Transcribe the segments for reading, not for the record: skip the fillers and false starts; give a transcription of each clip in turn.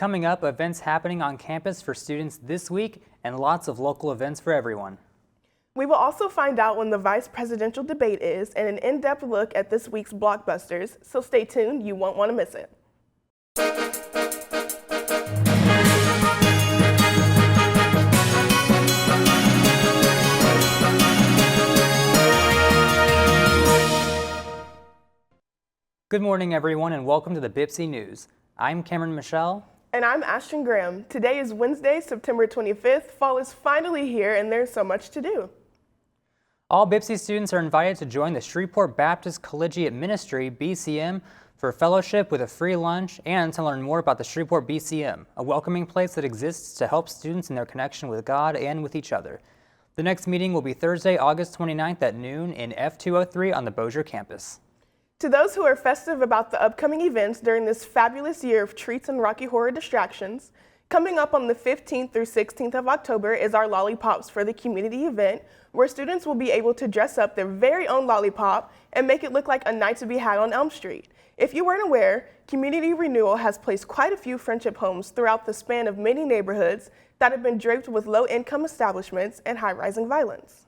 Coming up, events happening on campus for students this week and lots of local events for everyone. We will also find out when the vice presidential debate is and an in-depth look at this week's blockbusters, so stay tuned, you won't want to miss it. Good morning, everyone, and welcome to the BPCC News. I'm Cameron Michelle. And I'm Ashton Graham. Today is Wednesday, September 25th. Fall is finally here, and there's so much to do. All BPCC students are invited to join the Shreveport Baptist Collegiate Ministry, BCM, for a fellowship with a free lunch and to learn more about the Shreveport BCM, a welcoming place that exists to help students in their connection with God and with each other. The next meeting will be Thursday, August 29th at noon in F203 on the Bossier campus. To those who are festive about the upcoming events during this fabulous year of treats and Rocky Horror distractions, coming up on the 15th through 16th of October is our Lollipops for the Community event, where students will be able to dress up their very own lollipop and make it look like a night to be had on Elm Street. If you weren't aware, Community Renewal has placed quite a few friendship homes throughout the span of many neighborhoods that have been draped with low-income establishments and high-rising violence.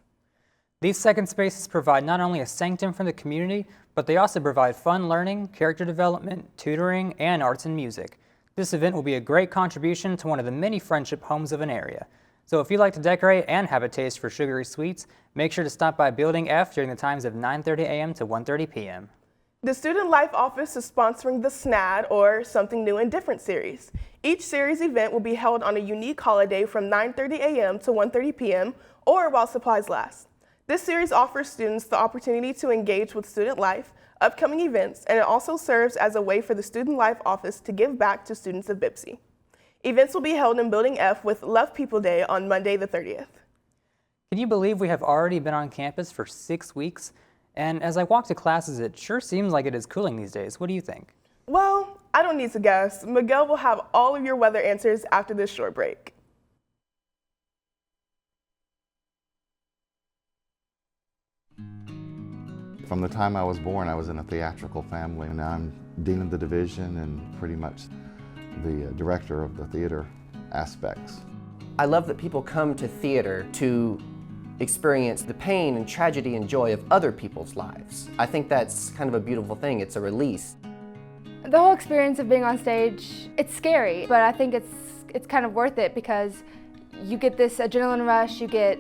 These second spaces provide not only a sanctum for the community, but they also provide fun learning, character development, tutoring, and arts and music. This event will be a great contribution to one of the many friendship homes of an area. So if you like to decorate and have a taste for sugary sweets, make sure to stop by Building F during the times of 9:30 a.m. to 1:30 p.m. The Student Life Office is sponsoring the SNAD, or Something New and Different series. Each series event will be held on a unique holiday from 9:30 a.m. to 1:30 p.m. or while supplies last. This series offers students the opportunity to engage with student life, upcoming events, and it also serves as a way for the Student Life Office to give back to students of BPCC. Events will be held in Building F with Love People Day on Monday the 30th. Can you believe we have already been on campus for 6 weeks? And as I walk to classes, it sure seems like it is cooling these days. What do you think? Well, I don't need to guess. Miguel will have all of your weather answers after this short break. From the time I was born, I was in a theatrical family. Now I'm dean of the division and pretty much the director of the theater aspects. I love that people come to theater to experience the pain and tragedy and joy of other people's lives. I think that's kind of a beautiful thing. It's a release. The whole experience of being on stage, it's scary, but I think it's kind of worth it because you get this adrenaline rush, you get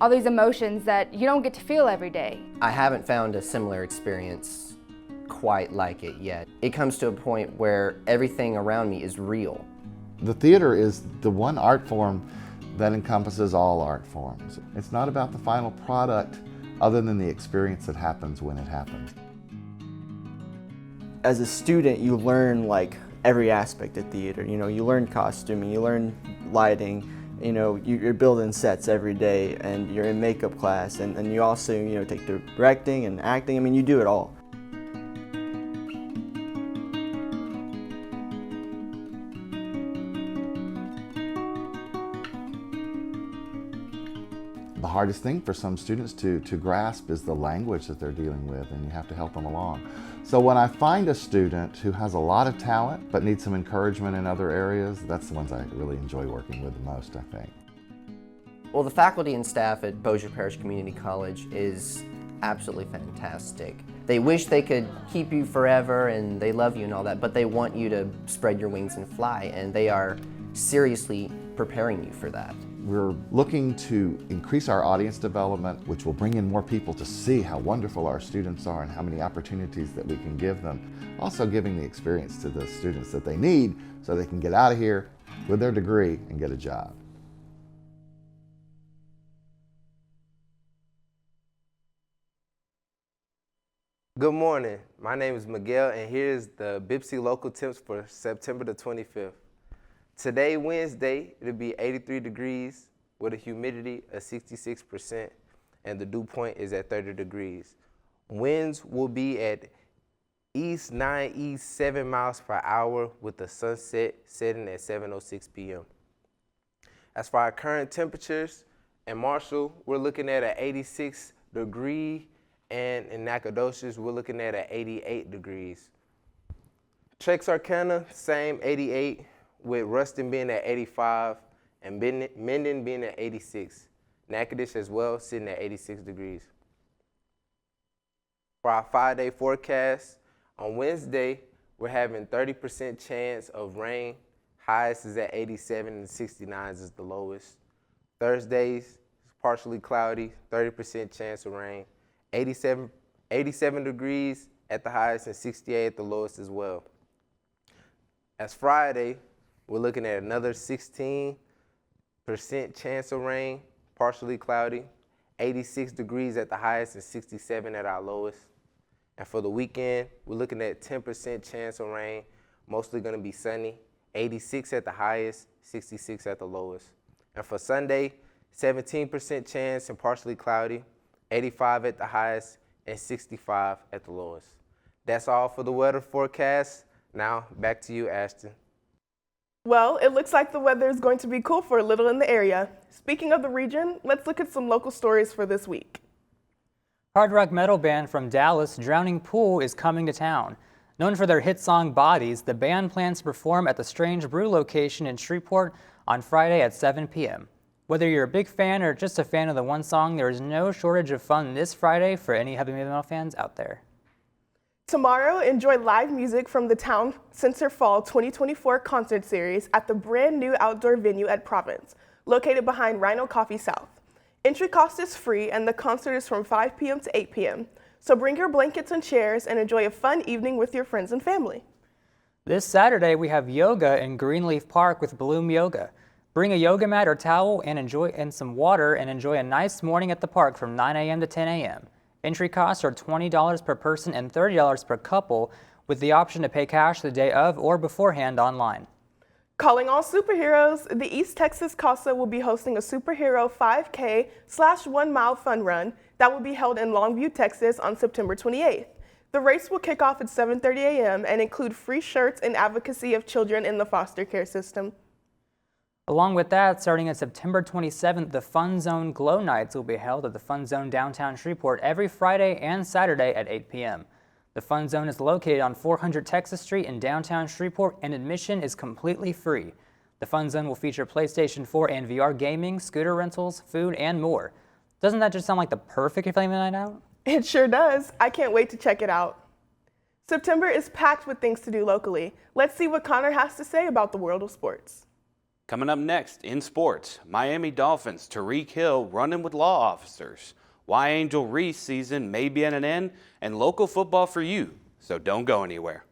all these emotions that you don't get to feel every day. I haven't found a similar experience quite like it yet. It comes to a point where everything around me is real. The theater is the one art form that encompasses all art forms. It's not about the final product other than the experience that happens when it happens. As a student, you learn like every aspect of theater. You know, you learn costuming, you learn lighting, you know, you're building sets every day, and you're in makeup class, and you also, you know, take directing and acting. I mean, you do it all. The hardest thing for some students to grasp is the language that they're dealing with, and you have to help them along. So when I find a student who has a lot of talent but needs some encouragement in other areas, that's the ones I really enjoy working with the most, I think. Well, the faculty and staff at Bossier Parish Community College is absolutely fantastic. They wish they could keep you forever and they love you and all that, but they want you to spread your wings and fly, and they are seriously preparing you for that. We're looking to increase our audience development, which will bring in more people to see how wonderful our students are and how many opportunities that we can give them. Also giving the experience to the students that they need so they can get out of here with their degree and get a job. Good morning. My name is Miguel, and here's the BPCC local temps for September the 25th. Today, Wednesday, it'll be 83 degrees with a humidity of 66%, and the dew point is at 30 degrees. Winds will be at east 9, east 7 miles per hour with the sunset setting at 7:06 p.m. As for our current temperatures, in Marshall, we're looking at an 86 degree, and in Nacogdoches, we're looking at an 88 degrees. Texarkana, same 88. with Ruston being at 85 and Minden being at 86. Natchitoches as well, sitting at 86 degrees. For our 5-day forecast, on Wednesday, we're having 30% chance of rain. Highest is at 87 and 69 is the lowest. Thursdays, partially cloudy, 30% chance of rain. 87 degrees at the highest and 68 at the lowest as well. As Friday, we're looking at another 16% chance of rain, partially cloudy, 86 degrees at the highest and 67 at our lowest. And for the weekend, we're looking at 10% chance of rain, mostly going to be sunny, 86 at the highest, 66 at the lowest. And for Sunday, 17% chance and partially cloudy, 85 at the highest and 65 at the lowest. That's all for the weather forecast. Now, back to you, Ashton. Well, it looks like the weather is going to be cool for a little in the area. Speaking of the region, let's look at some local stories for this week. Hard rock metal band from Dallas, Drowning Pool, is coming to town. Known for their hit song Bodies, the band plans to perform at the Strange Brew location in Shreveport on Friday at 7 p.m. Whether you're a big fan or just a fan of the one song, there is no shortage of fun this Friday for any heavy metal fans out there. Tomorrow, enjoy live music from the Town Center Fall 2024 concert series at the brand new outdoor venue at Province, located behind Rhino Coffee South. Entry cost is free and the concert is from 5 p.m. to 8 p.m. So bring your blankets and chairs and enjoy a fun evening with your friends and family. This Saturday, we have yoga in Greenleaf Park with Bloom Yoga. Bring a yoga mat or towel and some water and enjoy a nice morning at the park from 9 a.m. to 10 a.m. Entry costs are $20 per person and $30 per couple, with the option to pay cash the day of or beforehand online. Calling all superheroes, the East Texas CASA will be hosting a superhero 5K/1 mile fun run that will be held in Longview, Texas on September 28th. The race will kick off at 7:30 a.m. and include free shirts and advocacy of children in the foster care system. Along with that, starting on September 27th, the Fun Zone Glow Nights will be held at the Fun Zone downtown Shreveport every Friday and Saturday at 8 p.m. The Fun Zone is located on 400 Texas Street in downtown Shreveport, and admission is completely free. The Fun Zone will feature PlayStation 4 and VR gaming, scooter rentals, food, and more. Doesn't that just sound like the perfect family night out? It sure does. I can't wait to check it out. September is packed with things to do locally. Let's see what Connor has to say about the world of sports. Coming up next in sports, Miami Dolphins, Tyreek Hill running with law officers. Why Angel Reese season may be at an end, and local football for you, so don't go anywhere.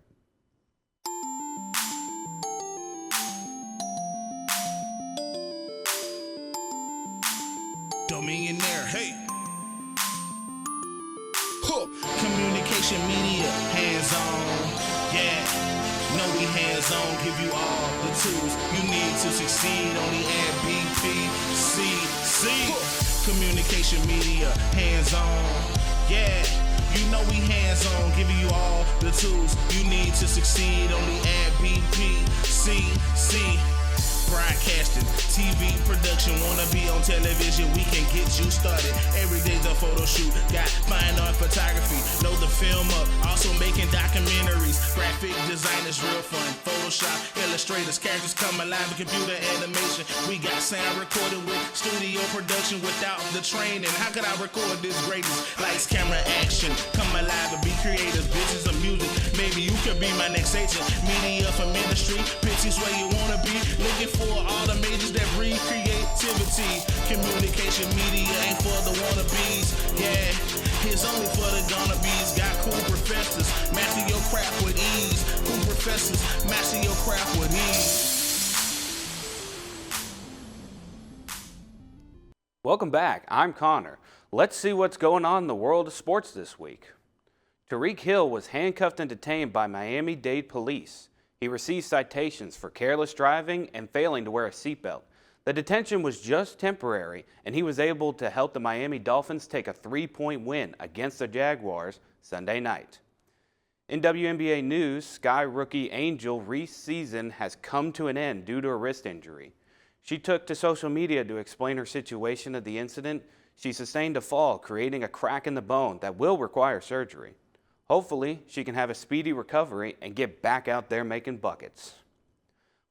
Dominionaire, hey. Huh. Communication media, hands-on, yeah. Know we hands-on, give you all the tools you need to succeed. Only at BPCC. Communication media, hands-on, yeah. You know we hands-on, giving you all the tools you need to succeed. Only at BPCC. Broadcasting, TV production, wanna be on television, we can get you started. Every day's a photo shoot, got fine art photography, know the film up, also making documentaries. Graphic designers, real fun, Photoshop, illustrators, characters come alive with computer animation. We got sound recorded with studio production without the training. How could I record this greatness? Lights, camera, action, come alive and be creative, business of music. Maybe you could be my next agent, media for ministry, pictures where you wanna be, looking for all the majors that breed creativity. Communication media ain't for the wannabes, yeah. It's only for the gonna-bees. Got cool professors, master your craft with ease. Cool professors, master your craft with ease. Welcome back, I'm Connor. Let's see what's going on in the world of sports this week. Tyreek Hill was handcuffed and detained by Miami-Dade police. He received citations for careless driving and failing to wear a seatbelt. The detention was just temporary, and he was able to help the Miami Dolphins take a 3-point win against the Jaguars Sunday night. In WNBA news, Sky rookie Angel Reese's season has come to an end due to a wrist injury. She took to social media to explain her situation of the incident. She sustained a fall, creating a crack in the bone that will require surgery. Hopefully, she can have a speedy recovery and get back out there making buckets.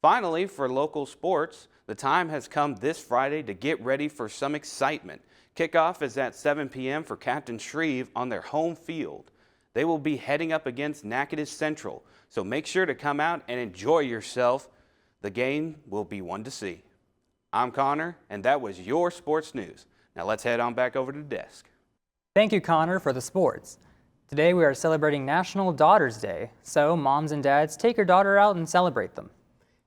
Finally, for local sports, the time has come this Friday to get ready for some excitement. Kickoff is at 7 p.m. for Captain Shreve on their home field. They will be heading up against Natchitoches Central, so make sure to come out and enjoy yourself. The game will be one to see. I'm Connor, and that was your sports news. Now let's head on back over to the desk. Thank you, Connor, for the sports. Today we are celebrating National Daughters Day, so moms and dads, take your daughter out and celebrate them.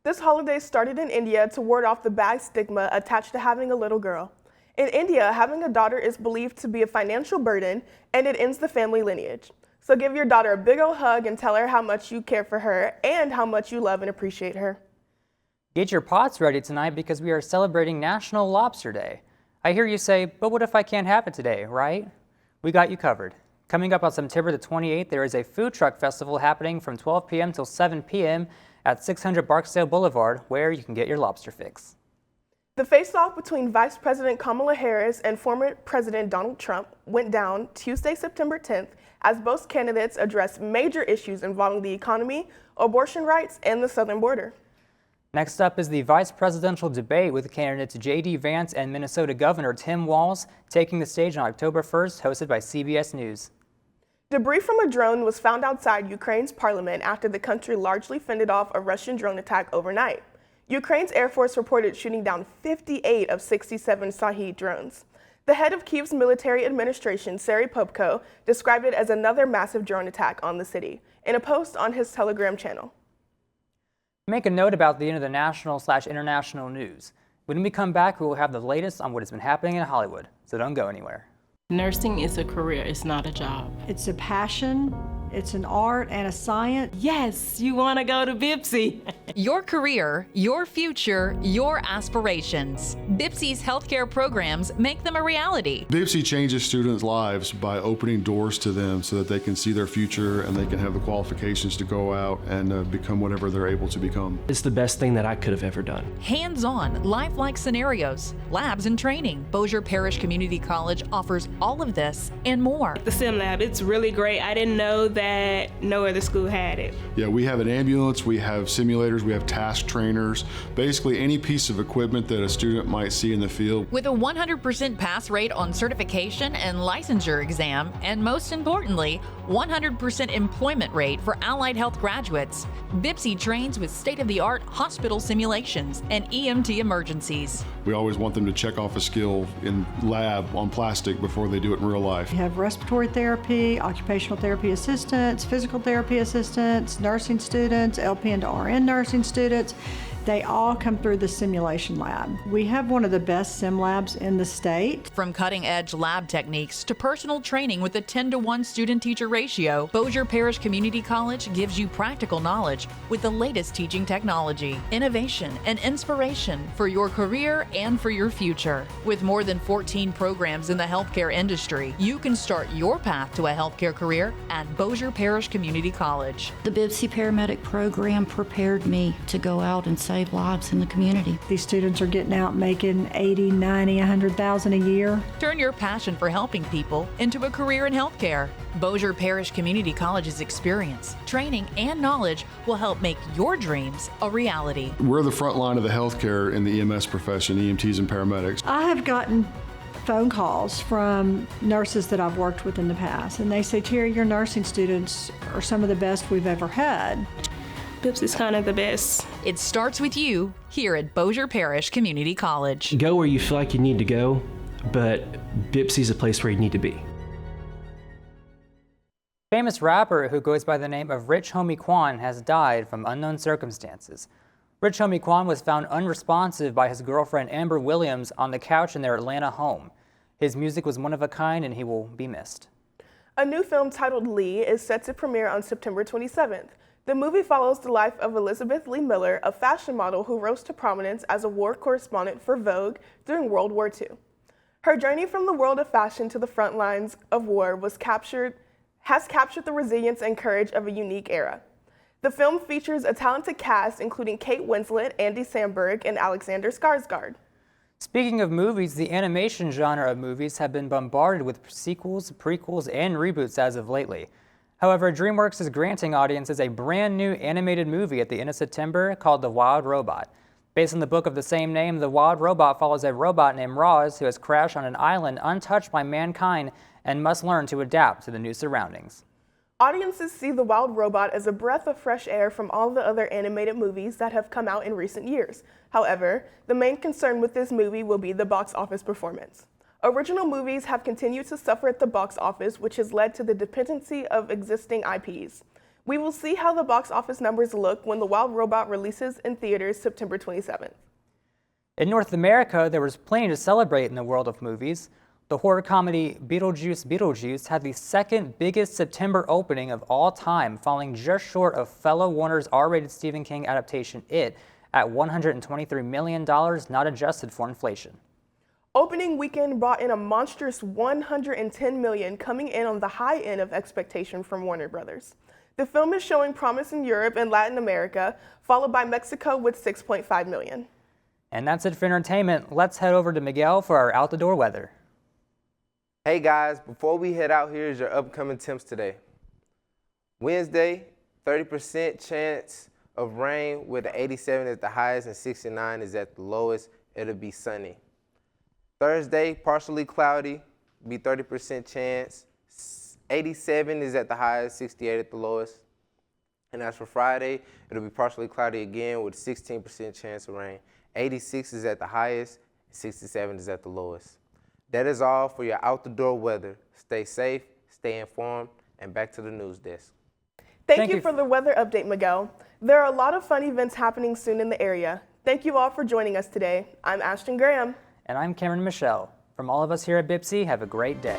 This holiday started in India to ward off the bad stigma attached to having a little girl. In India, having a daughter is believed to be a financial burden, and it ends the family lineage. So give your daughter a big old hug and tell her how much you care for her and how much you love and appreciate her. Get your pots ready tonight because we are celebrating National Lobster Day. I hear you say, but what if I can't have it today, right? We got you covered. Coming up on September the 28th, there is a food truck festival happening from 12 p.m. till 7 p.m. at 600 Barksdale Boulevard, where you can get your lobster fix. The face-off between Vice President Kamala Harris and former President Donald Trump went down Tuesday, September 10th, as both candidates addressed major issues involving the economy, abortion rights, and the southern border. Next up is the vice presidential debate with candidates J.D. Vance and Minnesota Governor Tim Walz taking the stage on October 1st, hosted by CBS News. Debris from a drone was found outside Ukraine's parliament after the country largely fended off a Russian drone attack overnight. Ukraine's Air Force reported shooting down 58 of 67 Shahed drones. The head of Kyiv's military administration, Serhiy Popko, described it as another massive drone attack on the city in a post on his Telegram channel. Make a note about the end of the national/international news. When we come back, we will have the latest on what has been happening in Hollywood, so don't go anywhere. Nursing is a career, it's not a job. It's a passion, it's an art and a science. Yes, you want to go to BPCC. Your career, your future, your aspirations. BPCC's healthcare programs make them a reality. BPCC changes students' lives by opening doors to them so that they can see their future and they can have the qualifications to go out and become whatever they're able to become. It's the best thing that I could have ever done. Hands-on, lifelike scenarios, labs and training. Bossier Parish Community College offers all of this and more. The sim lab, it's really great. I didn't know that no other school had it. Yeah, we have an ambulance, we have simulators, we have task trainers, basically any piece of equipment that a student might see in the field. With a 100% pass rate on certification and licensure exam, and most importantly, 100% employment rate for allied health graduates. BPCC trains with state-of-the-art hospital simulations and EMT emergencies. We always want them to check off a skill in lab on plastic before they do it in real life. We have respiratory therapy, occupational therapy assistants, physical therapy assistants, nursing students, LPN to RN nursing students. They all come through the simulation lab. We have one of the best sim labs in the state. From cutting-edge lab techniques to personal training with a 10-to-1 student-teacher ratio, Bossier Parish Community College gives you practical knowledge with the latest teaching technology, innovation, and inspiration for your career and for your future. With more than 14 programs in the healthcare industry, you can start your path to a healthcare career at Bossier Parish Community College. The BPCC paramedic program prepared me to go out and save lives in the community. These students are getting out making 80, 90, 100,000 a year. Turn your passion for helping people into a career in healthcare. Bossier Parish Community College's experience, training, and knowledge will help make your dreams a reality. We're the front line of the healthcare in the EMS profession, EMTs and paramedics. I have gotten phone calls from nurses that I've worked with in the past, and they say, Terry, your nursing students are some of the best we've ever had. BPCC is kind of the best. It starts with you here at Bossier Parish Community College. Go where you feel like you need to go, but BPCC is a place where you need to be. Famous rapper who goes by the name of Rich Homie Quan has died from unknown circumstances. Rich Homie Quan was found unresponsive by his girlfriend Amber Williams on the couch in their Atlanta home. His music was one of a kind and he will be missed. A new film titled Lee is set to premiere on September 27th. The movie follows the life of Elizabeth Lee Miller, a fashion model who rose to prominence as a war correspondent for Vogue during World War II. Her journey from the world of fashion to the front lines of war has captured the resilience and courage of a unique era. The film features a talented cast including Kate Winslet, Andy Samberg, and Alexander Skarsgård. Speaking of movies, the animation genre of movies have been bombarded with sequels, prequels, and reboots as of lately. However, DreamWorks is granting audiences a brand new animated movie at the end of September called The Wild Robot. Based on the book of the same name, The Wild Robot follows a robot named Roz who has crashed on an island untouched by mankind and must learn to adapt to the new surroundings. Audiences see The Wild Robot as a breath of fresh air from all the other animated movies that have come out in recent years. However, the main concern with this movie will be the box office performance. Original movies have continued to suffer at the box office, which has led to the dependency of existing IPs. We will see how the box office numbers look when The Wild Robot releases in theaters September 27th. In North America, there was plenty to celebrate in the world of movies. The horror comedy Beetlejuice had the second biggest September opening of all time, falling just short of fellow Warner's R-rated Stephen King adaptation It at $123 million, not adjusted for inflation. Opening weekend brought in a monstrous $110 million, coming in on the high end of expectation from Warner Brothers. The film is showing promise in Europe and Latin America, followed by Mexico with $6.5 million. And that's it for entertainment. Let's head over to Miguel for our out-the-door weather. Hey guys, before we head out, here's your upcoming temps today. Wednesday, 30% chance of rain with 87 at the highest and 69 is at the lowest. It'll be sunny. Thursday, partially cloudy, be 30% chance. 87 is at the highest, 68 at the lowest. And as for Friday, it'll be partially cloudy again with 16% chance of rain. 86 is at the highest, 67 is at the lowest. That is all for your out-the-door weather. Stay safe, stay informed, and back to the news desk. Thank you for the weather update, Miguel. There are a lot of fun events happening soon in the area. Thank you all for joining us today. I'm Ashton Graham. And I'm Cameron Michelle. From all of us here at BPCC, have a great day.